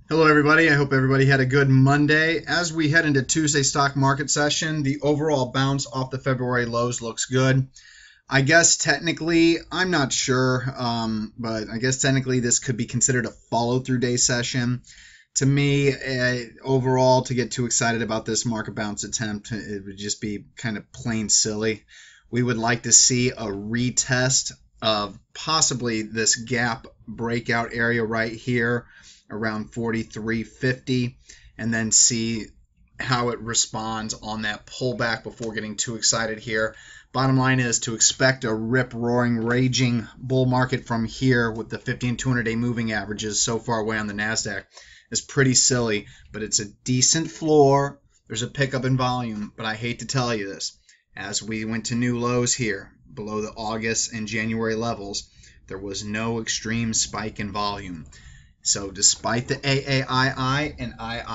Hello, everybody. I hope everybody had a good Monday. As we head into Tuesday stock market session, the overall bounce off the February lows looks good. I guess technically, I'm not sure, but I guess technically this could be considered a follow-through day session. To me, overall, to get too excited about this market bounce attempt, it would just be kind of plain silly. We would like to see a retest of possibly this gap breakout area right here around 43.50 and then see how it responds on that pullback before getting too excited here. Bottom line is to expect a rip-roaring, raging bull market from here with the 50 and 200-day moving averages so far away on the Nasdaq is pretty silly, but it's a decent floor. There's a pickup in volume, but I hate to tell you this. As we went to new lows here below the August and January levels, there was no extreme spike in volume. So despite the AAII and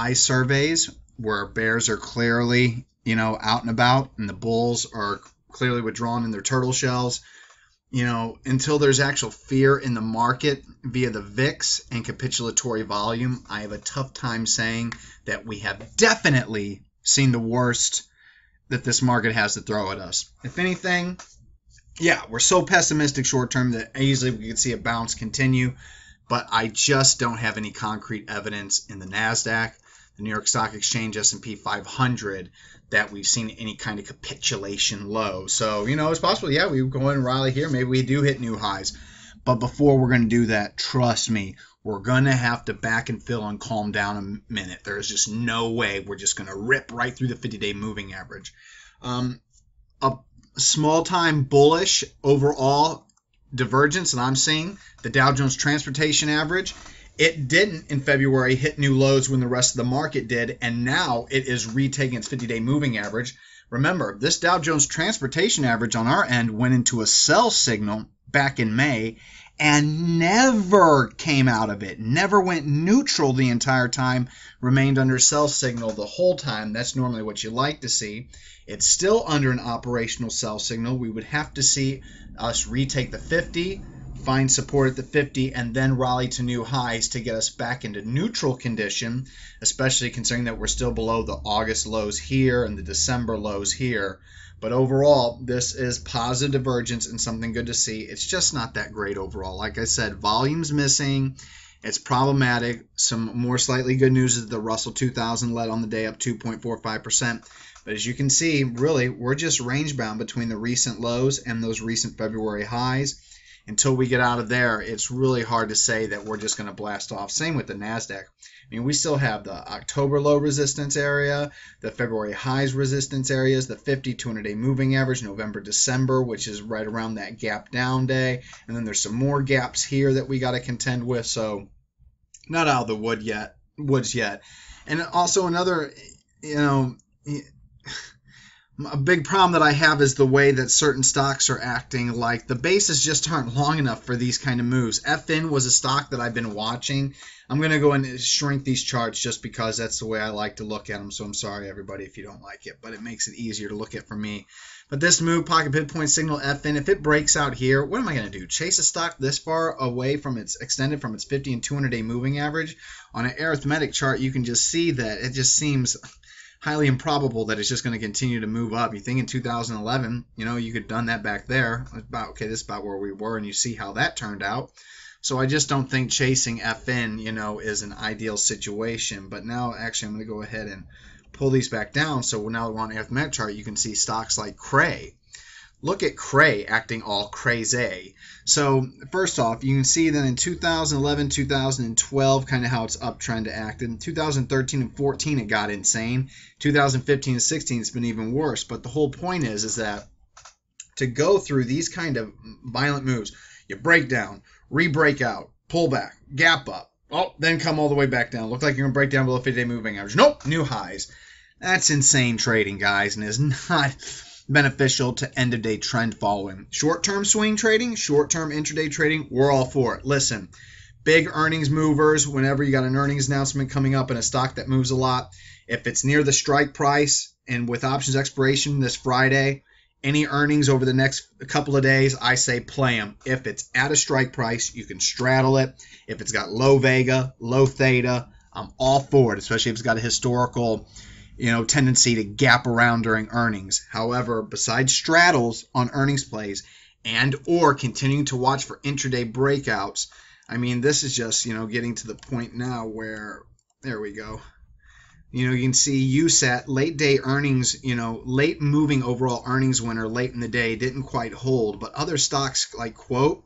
II surveys where bears are clearly, out and about and the bulls are clearly withdrawn in their turtle shells, until there's actual fear in the market via the VIX and capitulatory volume, I have a tough time saying that we have definitely seen the worst that this market has to throw at us. If anything, we're so pessimistic short term that easily we could see a bounce continue. But I just don't have any concrete evidence in the Nasdaq, the New York Stock Exchange, S&P 500 that we've seen any kind of capitulation low. So, it's possible, we go in and rally here. Maybe we do hit new highs. But before we're going to do that, trust me, we're going to have to back and fill and calm down a minute. There's just no way we're just going to rip right through the 50-day moving average. A small-time bullish overall divergence that I'm seeing, the Dow Jones Transportation Average, it didn't in February hit new lows when the rest of the market did, and now it is retaking its 50-day moving average. Remember, this Dow Jones Transportation Average on our end went into a sell signal back in May and never came out of it, never went neutral the entire time, remained under sell signal the whole time. That's normally what you like to see. It's still under an operational sell signal. We would have to see us retake the 50, find support at the 50, and then rally to new highs to get us back into neutral condition, especially considering that we're still below the August lows here and the December lows here. But overall, this is positive divergence and something good to see. It's just not that great overall. Like I said, volume's missing. It's problematic. Some more slightly good news is the Russell 2000 led on the day up 2.45%. But as you can see, really, we're just range bound between the recent lows and those recent February highs. Until we get out of there, it's really hard to say that we're just going to blast off. Same with the Nasdaq. I mean, we still have the October low resistance area, the February highs resistance areas, the 50, 200-day moving average, November, December, which is right around that gap down day. And then there's some more gaps here that we got to contend with. So not out of the woods yet. And also another, a big problem that I have is the way that certain stocks are acting. Like the bases just aren't long enough for these kind of moves. FN was a stock that I've been watching. I'm going to go and shrink these charts just because that's the way I like to look at them. So I'm sorry, everybody, if you don't like it, but it makes it easier to look at for me. But this move, pocket pivot point signal FN, if it breaks out here, what am I going to do? Chase a stock this far away from its extended from its 50 and 200-day moving average? On an arithmetic chart, you can just see that it just seems highly improbable that it's just going to continue to move up. You think in 2011, you could have done that back there. This is about where we were, and you see how that turned out. So I just don't think chasing FN, is an ideal situation. But now, actually, I'm going to go ahead and pull these back down. So now we're on the arithmetic chart, you can see stocks like Cray. Look at Cray acting all crazy. So first off, you can see that in 2011, 2012, kind of how its uptrend acted. In 2013 and 14, it got insane. 2015 and 16, it's been even worse. But the whole point is that to go through these kind of violent moves, you break down, re-break out, pull back, gap up, then come all the way back down. Look like you're going to break down below 50-day moving average. Nope, new highs. That's insane trading, guys, and is not beneficial to end-of-day trend following. Short-term swing trading, short-term intraday trading, we're all for it. Listen, big earnings movers, whenever you got an earnings announcement coming up in a stock that moves a lot, if it's near the strike price and with options expiration this Friday, any earnings over the next couple of days, I say play them. If it's at a strike price, you can straddle it. If it's got low vega, low theta, I'm all for it, especially if it's got a historical tendency to gap around during earnings. However, besides straddles on earnings plays and or continuing to watch for intraday breakouts, I mean, this is just, getting to the point now where, there we go. You can see USAT late day earnings, late moving overall earnings winner late in the day didn't quite hold, but other stocks like Quote,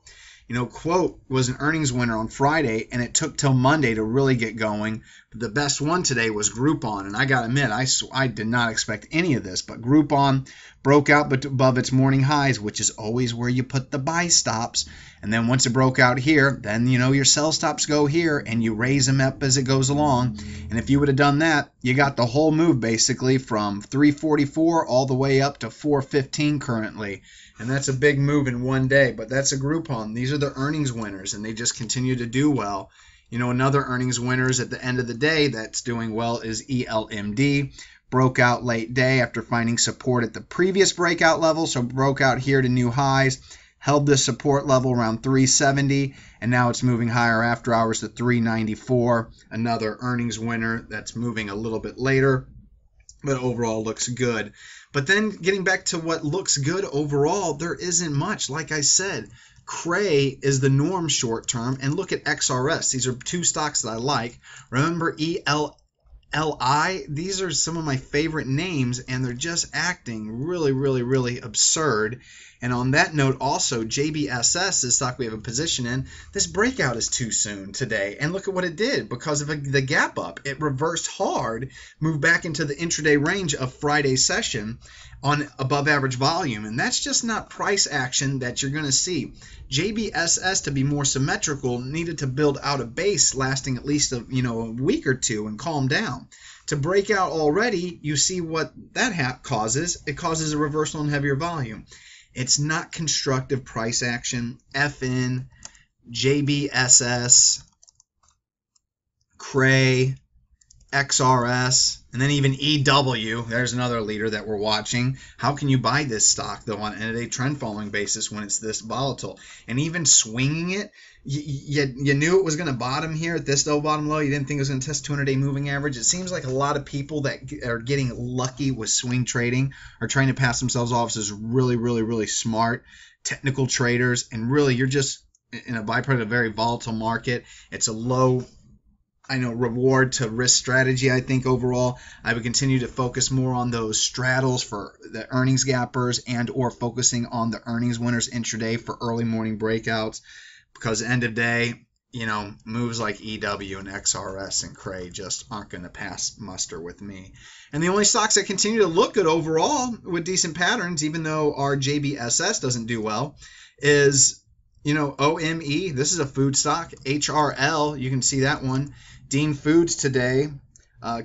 Quote was an earnings winner on Friday, and it took till Monday to really get going. But the best one today was Groupon, and I got to admit, I did not expect any of this, but Groupon broke out above its morning highs, which is always where you put the buy stops. And then once it broke out here, then, your sell stops go here, and you raise them up as it goes along. And if you would have done that, you got the whole move basically from 344 all the way up to 415 currently. And that's a big move in one day, but that's a Groupon. These are the earnings winners, and they just continue to do well. Another earnings winners at the end of the day that's doing well is ELMD. Broke out late day after finding support at the previous breakout level, so broke out here to new highs, held this support level around 370, and now it's moving higher after hours to 394. Another earnings winner that's moving a little bit later, but overall looks good. But then getting back to what looks good overall, there isn't much. Like I said, Cray is the norm short term, and look at XRS. These are two stocks that I like. Remember ELLI? These are some of my favorite names, and they're just acting really, really, really absurd. And on that note, also, JBSS, the stock we have a position in, this breakout is too soon today. And look at what it did because of the gap up. It reversed hard, moved back into the intraday range of Friday's session on above average volume. And that's just not price action that you're going to see. JBSS, to be more symmetrical, needed to build out a base lasting at least a week or two and calm down. To break out already, you see what that causes. It causes a reversal in heavier volume. It's not constructive price action. FN, JBSS, Cray, XRS, and then even EW. There's another leader that we're watching. How can you buy this stock, though, on an end-of-day trend following basis when it's this volatile? And even swinging it, you knew it was going to bottom here at this low bottom low. You didn't think it was going to test 200-day moving average. It seems like a lot of people that are getting lucky with swing trading are trying to pass themselves off as really, really, really smart technical traders. And really, you're just in a byproduct of a very volatile market. It's a low reward to risk strategy. I think overall, I would continue to focus more on those straddles for the earnings gappers and or focusing on the earnings winners intraday for early morning breakouts, because end of day, moves like EW and XRS and Cray just aren't going to pass muster with me. And the only stocks that continue to look good overall with decent patterns, even though our JBSS doesn't do well, is OME. This is a food stock. HRL, you can see that one. Dean Foods today,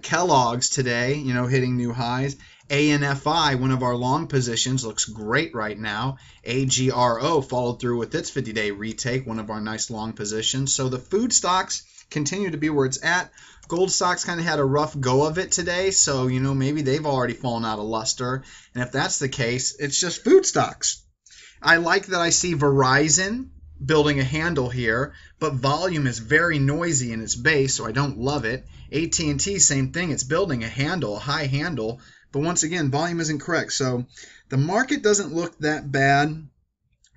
Kellogg's today, hitting new highs. ANFI, one of our long positions, looks great right now. AGRO followed through with its 50-day retake, one of our nice long positions. So the food stocks continue to be where it's at. Gold stocks kind of had a rough go of it today, so maybe they've already fallen out of luster. And if that's the case, it's just food stocks. I like that I see Verizon building a handle here, but volume is very noisy in its base, so I don't love it. AT&T, same thing. It's building a handle, a high handle, but once again, volume isn't correct. So the market doesn't look that bad,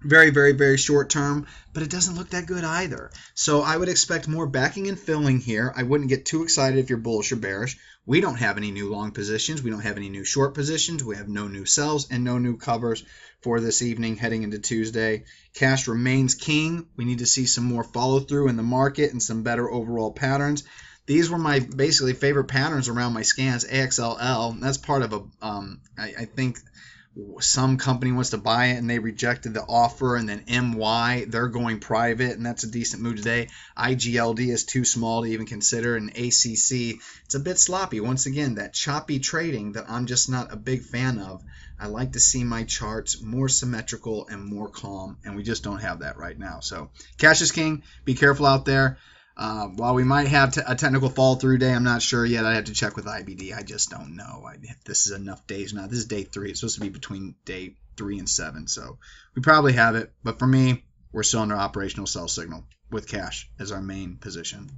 very, very, very short term, but it doesn't look that good either. So I would expect more backing and filling here. I wouldn't get too excited if you're bullish or bearish. We don't have any new long positions. We don't have any new short positions. We have no new sells and no new covers for this evening heading into Tuesday. Cash remains king. We need to see some more follow through in the market and some better overall patterns. These were my basically favorite patterns around my scans. AXLL, that's part of I think some company wants to buy it and they rejected the offer, and then MY, they're going private, and that's a decent move today. IGLD is too small to even consider, and ACC, it's a bit sloppy. Once again, that choppy trading that I'm just not a big fan of. I like to see my charts more symmetrical and more calm, and we just don't have that right now. So cash is king. Be careful out there. While we might have a technical fall through day, I'm not sure yet. I have to check with IBD. I just don't know if this is enough days now. This is day 3. It's supposed to be between day 3 and 7. So we probably have it. But for me, we're still under operational sell signal with cash as our main position.